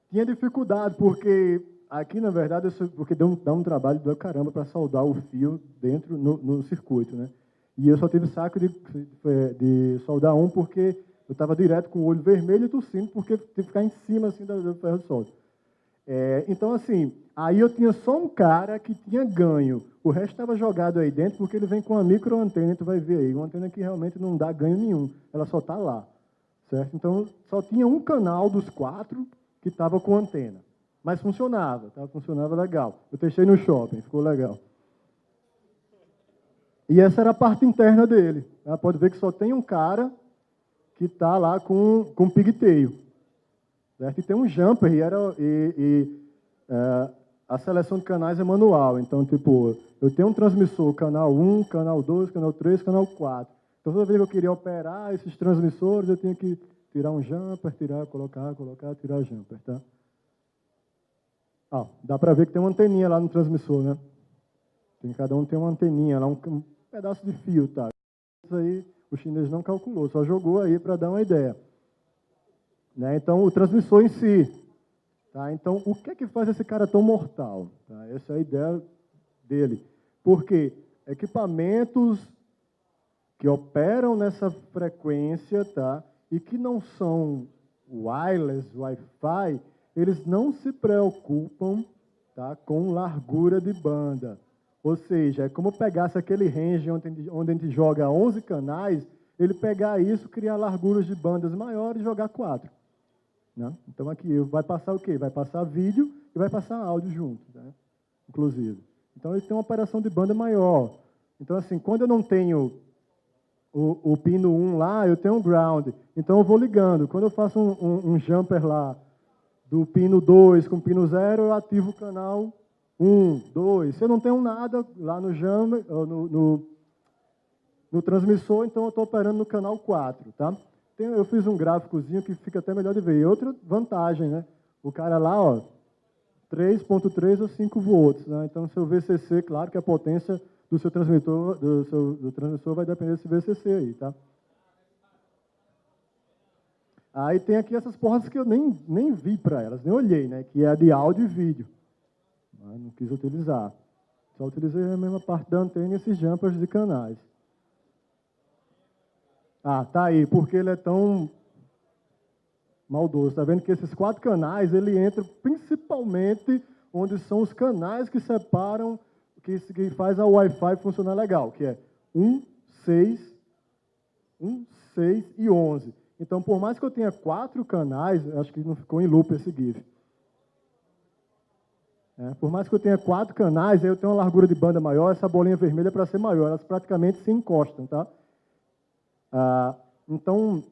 tinha dificuldade, porque aqui, na verdade, porque dá um trabalho do caramba para soldar o fio dentro no circuito, né? E eu só tive saco de soldar um, porque eu estava direto com o olho vermelho e tossindo, porque tive que ficar em cima assim, do ferro de solda. Então, assim, aí eu tinha só um cara que tinha ganho. O resto estava jogado aí dentro, porque ele vem com uma micro antena, tu vai ver aí. Uma antena que realmente não dá ganho nenhum. Ela só está lá, certo? Então, só tinha um canal dos 4 que estava com antena. Mas funcionava, tá? Funcionava legal. Eu testei no shopping, ficou legal. E essa era a parte interna dele. Tá? Pode ver que só tem um cara que está lá com pigtail. Certo? E tem um jumper, a seleção de canais é manual. Então, tipo, eu tenho um transmissor, canal 1, canal 2, canal 3, canal 4. Então, toda vez que eu queria operar esses transmissores, eu tinha que tirar um jumper, colocar, tirar jumper, tá? Dá para ver que tem uma anteninha lá no transmissor, né? Cada um tem uma anteninha lá, um pedaço de fio, tá? Isso aí o chinês não calculou, só jogou aí para dar uma ideia. Né? Então, o transmissor em si. Tá? Então, o que é que faz esse cara tão mortal? Tá? Essa é a ideia dele. Porque equipamentos que operam nessa frequência, tá? E que não são wireless, Wi-Fi, eles não se preocupam, tá? Com largura de banda. Ou seja, é como pegasse aquele range onde a gente joga 11 canais, ele pegar isso, criar larguras de bandas maiores e jogar 4. Né? Então, aqui vai passar o quê? Vai passar vídeo e vai passar áudio junto, né? Inclusive. Então, ele tem uma operação de banda maior. Então, assim, quando eu não tenho o pino 1 lá, eu tenho um ground. Então, eu vou ligando. Quando eu faço um jumper lá do pino 2 com o pino 0, eu ativo o canal 1, 2. Se eu não tenho nada lá no jammer, no transmissor, então eu estou operando no canal 4, tá? Eu fiz um gráficozinho que fica até melhor de ver. E outra vantagem, né? O cara lá, ó, 3.3 ou 5 volts, né? Então, seu VCC, claro que a potência do seu transmissor, do transmissor vai depender desse VCC aí, tá? Aí tem aqui essas porras que eu nem vi para elas, nem olhei, né? Que é a de áudio e vídeo. Não quis utilizar. Só utilizei a mesma parte da antena e esses jumpers de canais. Tá aí, porque ele é tão maldoso. Está vendo que esses 4 canais, ele entra principalmente onde são os canais que separam, que faz a Wi-Fi funcionar legal, que é 1, 6 e 11. Então, por mais que eu tenha 4 canais, acho que não ficou em loop esse GIF. Por mais que eu tenha 4 canais, aí eu tenho uma largura de banda maior, essa bolinha vermelha é para ser maior, elas praticamente se encostam, tá? Então,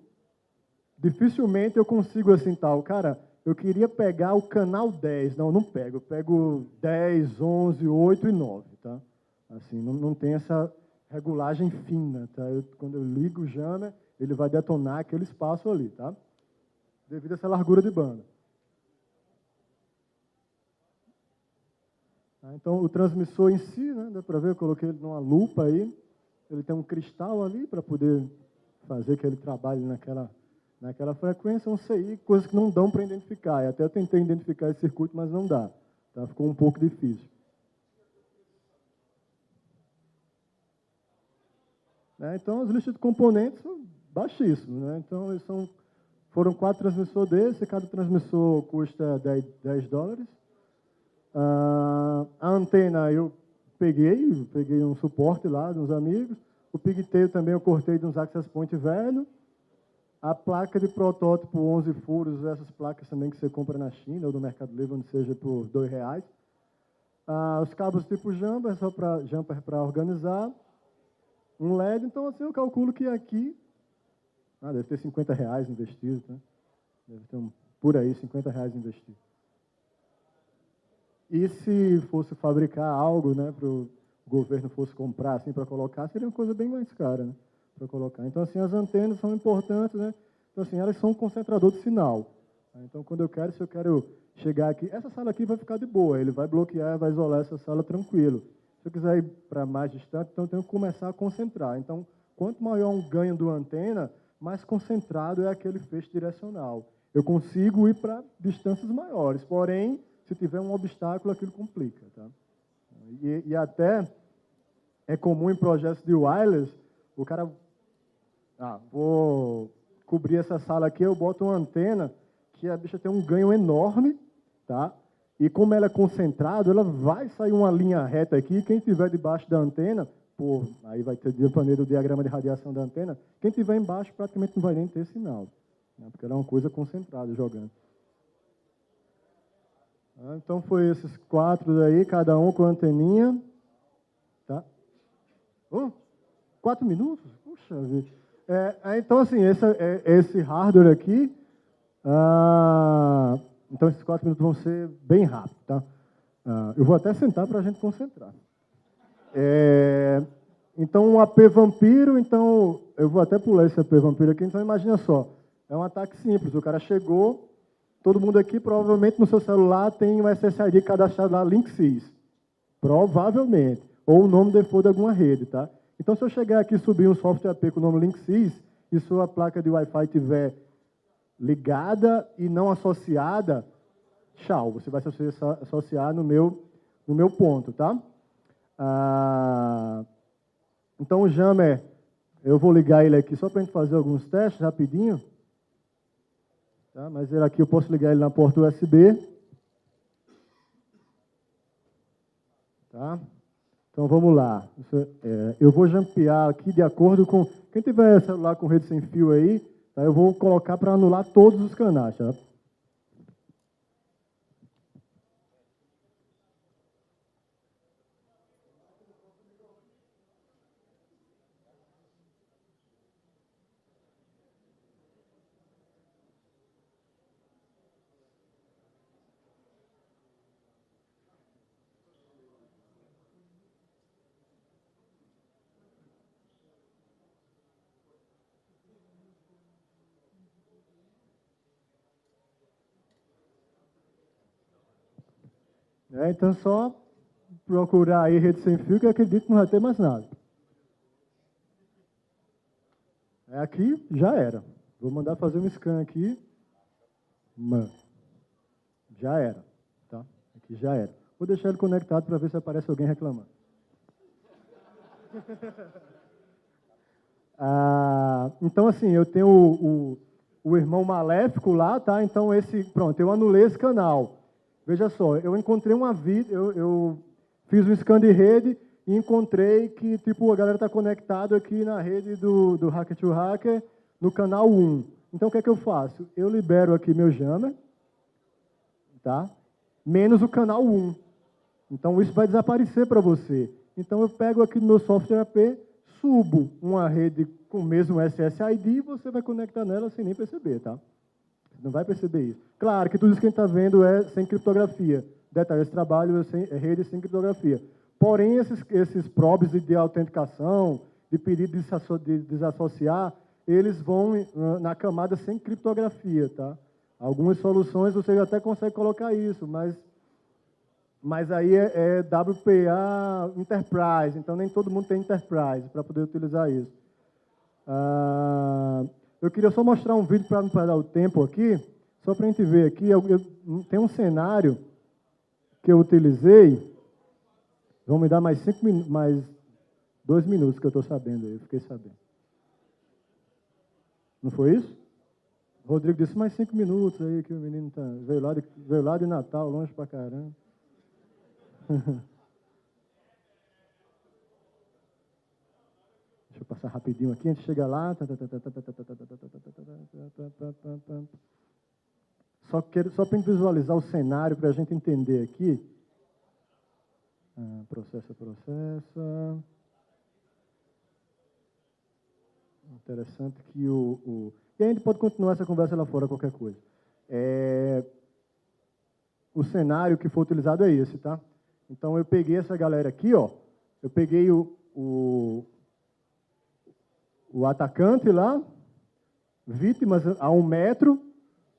dificilmente eu consigo assim, tal. Cara, eu queria pegar o canal 10. Não pego. Eu pego 10, 11, 8 e 9, tá? Assim, não tem essa regulagem fina, tá? Quando eu ligo o jammer, ele vai detonar aquele espaço ali, tá? Devido a essa largura de banda. Então, o transmissor em si, né, dá para ver, eu coloquei ele numa lupa aí, ele tem um cristal ali para poder fazer que ele trabalhe naquela frequência, um CI, coisas que não dão para identificar. Eu até tentei identificar esse circuito, mas não dá. Tá? Ficou um pouco difícil. Então, as listas de componentes são baixíssimas. Né? Então, foram 4 transmissores desses, cada transmissor custa $10. A antena eu peguei um suporte lá de uns amigos. O pigtail também eu cortei de uns access point velho. A placa de protótipo 11 furos, essas placas também que você compra na China ou no Mercado Livre, onde seja por R$2. Os cabos tipo jumper, só para jumper para organizar. Um LED, então assim eu calculo que aqui deve ter R$50 investido, tá? Deve ter por aí R$50 investido. E se fosse fabricar algo, né, para o governo fosse comprar assim para colocar, seria uma coisa bem mais cara, né, para colocar. Então assim as antenas são importantes, né? Então assim elas são um concentrador de sinal. Então quando se eu quero chegar aqui, essa sala aqui vai ficar de boa, ele vai bloquear, vai isolar essa sala tranquilo. Se eu quiser ir para mais distante, então eu tenho que começar a concentrar. Então quanto maior um ganho do antena, mais concentrado é aquele feixe direcional. Eu consigo ir para distâncias maiores, porém se tiver um obstáculo, aquilo complica. Tá? E até é comum em projetos de wireless, o cara, vou cobrir essa sala aqui, eu boto uma antena que a bicha tem um ganho enorme, tá? E como ela é concentrada, ela vai sair uma linha reta aqui, quem estiver debaixo da antena, aí vai ter dependendo do diagrama de radiação da antena, quem estiver embaixo praticamente não vai nem ter sinal, né? Porque ela é uma coisa concentrada jogando. Então, foi esses 4 daí, cada um com a anteninha. Tá? 4 minutos? Puxa vida. Então, assim, esse hardware aqui, então esses 4 minutos vão ser bem rápidos. Tá? Eu vou até sentar para a gente concentrar. Então, o AP Vampiro, então, eu vou até pular esse AP Vampiro aqui, então imagina só, é um ataque simples, o cara chegou. Todo mundo aqui, provavelmente, no seu celular tem um SSID cadastrado lá, Linksys. Provavelmente. Ou o nome default de alguma rede, tá? Então, se eu chegar aqui e subir um software AP com o nome Linksys, e sua placa de Wi-Fi estiver ligada e não associada, tchau, você vai se associar no meu ponto, tá? Então, o jammer, eu vou ligar ele aqui só para a gente fazer alguns testes rapidinho. Tá? Mas ele aqui eu posso ligar ele na porta USB. Tá? Então vamos lá. Eu vou jampear aqui de acordo com... Quem tiver celular com rede sem fio aí, tá? Eu vou colocar para anular todos os canais. Tá? Então, só procurar aí rede sem fio, que eu acredito que não vai ter mais nada. Aqui, já era. Vou mandar fazer um scan aqui. Já era. Tá? Aqui já era. Vou deixar ele conectado para ver se aparece alguém reclamando. Então, assim, eu tenho o irmão maléfico lá, tá? Então, pronto, eu anulei esse canal. Veja só, eu encontrei eu fiz um scan de rede e encontrei que, tipo, a galera está conectada aqui na rede do Hacker to Hacker, no canal 1. Então, o que é que eu faço? Eu libero aqui meu jammer, tá? Menos o canal 1. Então, isso vai desaparecer para você. Então, eu pego aqui no meu software AP, subo uma rede com o mesmo SSID e você vai conectar nela sem nem perceber, tá? Não vai perceber isso. Claro que tudo isso que a gente está vendo é sem criptografia. Detalhe, esse trabalho é rede sem criptografia. Porém, esses probes de autenticação, de pedir de desassociar, eles vão na camada sem criptografia, tá? Algumas soluções você até consegue colocar isso, mas aí é WPA Enterprise, então nem todo mundo tem Enterprise para poder utilizar isso. Eu queria só mostrar um vídeo para não perder o tempo aqui, só para a gente ver aqui. Tem um cenário que eu utilizei. Vão me dar mais 2 minutos que eu estou sabendo aí, eu fiquei sabendo. Não foi isso? O Rodrigo disse mais 5 minutos aí que o menino veio lá de Natal, longe pra caramba. Deixa eu passar rapidinho aqui, a gente chega lá. Só para a gente visualizar o cenário, para a gente entender aqui. Processa. Interessante que E a gente pode continuar essa conversa lá fora, qualquer coisa. O cenário que foi utilizado é esse, tá? Então, eu peguei essa galera aqui, ó. Eu peguei o atacante lá, vítimas a 1 metro,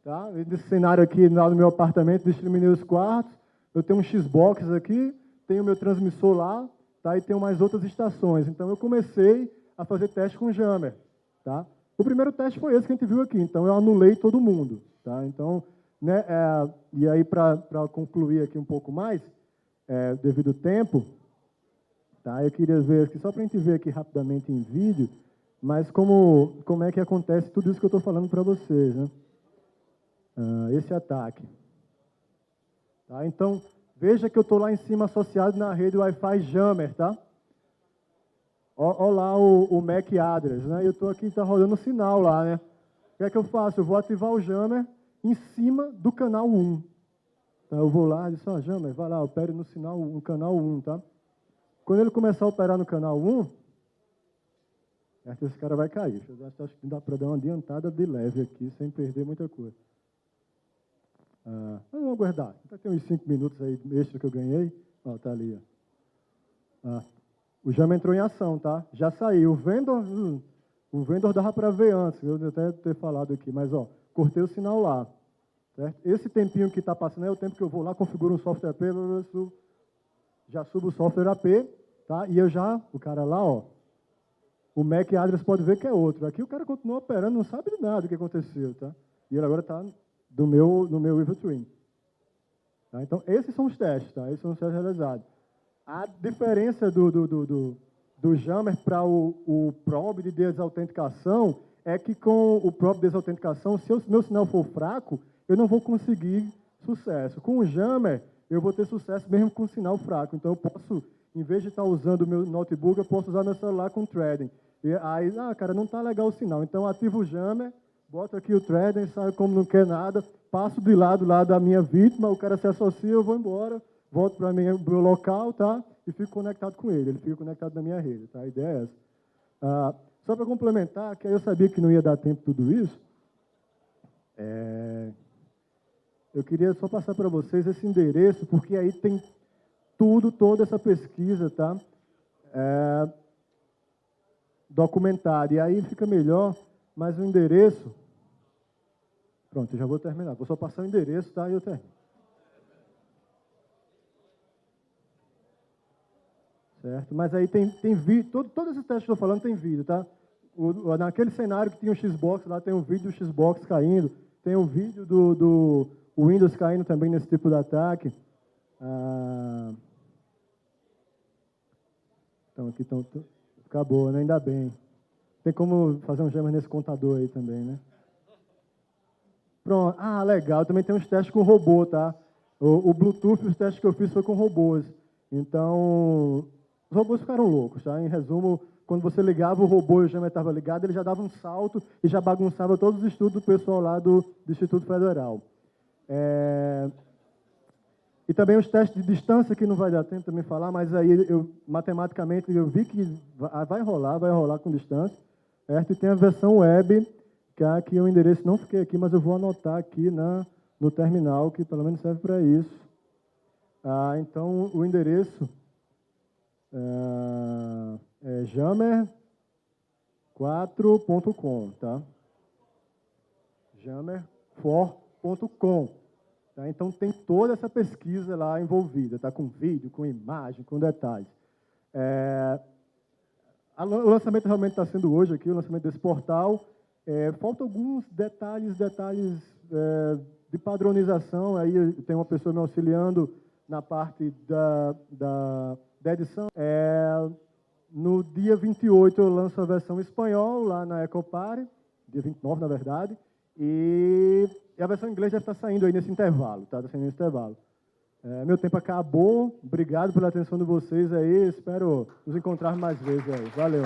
tá? Nesse cenário aqui, lá no meu apartamento, discriminei os quartos. Eu tenho um Xbox aqui, tenho o meu transmissor lá, tá? E tenho mais outras estações. Então, eu comecei a fazer teste com Jammer, tá? O primeiro teste foi esse que a gente viu aqui. Então, eu anulei todo mundo, tá? Então, né? E aí, para concluir aqui um pouco mais, devido ao tempo, tá? Eu queria ver aqui, só para a gente ver aqui rapidamente em vídeo, mas como é que acontece tudo isso que eu estou falando para vocês, né? Esse ataque. Tá? Então, veja que eu estou lá em cima associado na rede Wi-Fi Jammer, tá? Olha lá o MAC address, né? Eu estou aqui, está rodando o sinal lá, né? O que é que eu faço? Eu vou ativar o Jammer em cima do canal 1. Então, eu vou lá e disse, Jammer, vai lá, opere no canal 1, tá? Quando ele começar a operar no canal 1, esse cara vai cair. Eu acho que dá para dar uma adiantada de leve aqui, sem perder muita coisa. Vamos aguardar. Então, tem uns 5 minutos aí extra que eu ganhei. Tá ali, ó. O Jammer entrou em ação, tá? Já saiu. O vendor dava para ver antes, eu até ter falado aqui, mas, ó, cortei o sinal lá. Certo? Esse tempinho que está passando é o tempo que eu vou lá, configuro um software AP, já subo o software AP, tá? E o cara lá, ó, o MAC address pode ver que é outro. Aqui o cara continua operando, não sabe de nada do que aconteceu, tá? E ele agora está no meu Evil Twin. Tá? Então, esses são os testes, tá? Esses são os testes realizados. A diferença do Jammer para o probe de desautenticação é que com o probe de desautenticação, se o meu sinal for fraco, eu não vou conseguir sucesso. Com o Jammer, eu vou ter sucesso mesmo com o sinal fraco. Então, eu posso, em vez de estar usando o meu notebook, eu posso usar meu celular com threading. E aí, cara, não está legal o sinal. Então, ativo o Jammer, boto aqui o threading, saio como não quer nada, passo de lado lá da minha vítima, o cara se associa, eu vou embora, volto para o meu local, tá? E fico conectado com ele. Ele fica conectado na minha rede, tá? A ideia é essa. Só para complementar, que eu sabia que não ia dar tempo tudo isso, eu queria só passar para vocês esse endereço, porque aí tem toda essa pesquisa, tá? Documentada. E aí fica melhor, mas o endereço... Pronto, eu já vou terminar. Vou só passar o endereço, tá? E eu termino. Certo? Mas aí tem vídeo, todos esses testes que eu estou falando tem vídeo, tá? Naquele cenário que tinha o Xbox, lá tem um vídeo do Xbox caindo, tem um vídeo do Windows caindo também nesse tipo de ataque. Então, aqui acabou, né? Ainda bem. Tem como fazer um Jammer nesse computador aí também, né? Pronto. Legal. Também tem uns testes com robô, tá? O Bluetooth, os testes que eu fiz foi com robôs. Então, os robôs ficaram loucos, tá? Em resumo, quando você ligava o robô e o Jammer estava ligado, ele já dava um salto e já bagunçava todos os estudos do pessoal lá do Instituto Federal. E também os testes de distância, que não vai dar tempo também falar, mas aí matematicamente eu vi que vai rolar com distância. Certo? E tem a versão web, que aqui o endereço não fiquei aqui, mas eu vou anotar aqui no terminal, que pelo menos serve para isso. Então, o endereço Jammer4.com, tá? Jammer4.com. Tá? Então, tem toda essa pesquisa lá envolvida, tá? Com vídeo, com imagem, com detalhes. O lançamento realmente está sendo hoje aqui, o lançamento desse portal. Faltam alguns detalhes de padronização. Aí tem uma pessoa me auxiliando na parte da edição. No dia 28 eu lanço a versão espanhol lá na Ecopare, dia 29, na verdade, e a versão em inglês deve estar saindo aí nesse intervalo, tá? Está saindo nesse intervalo. Meu tempo acabou, obrigado pela atenção de vocês aí, espero nos encontrar mais vezes aí. Valeu!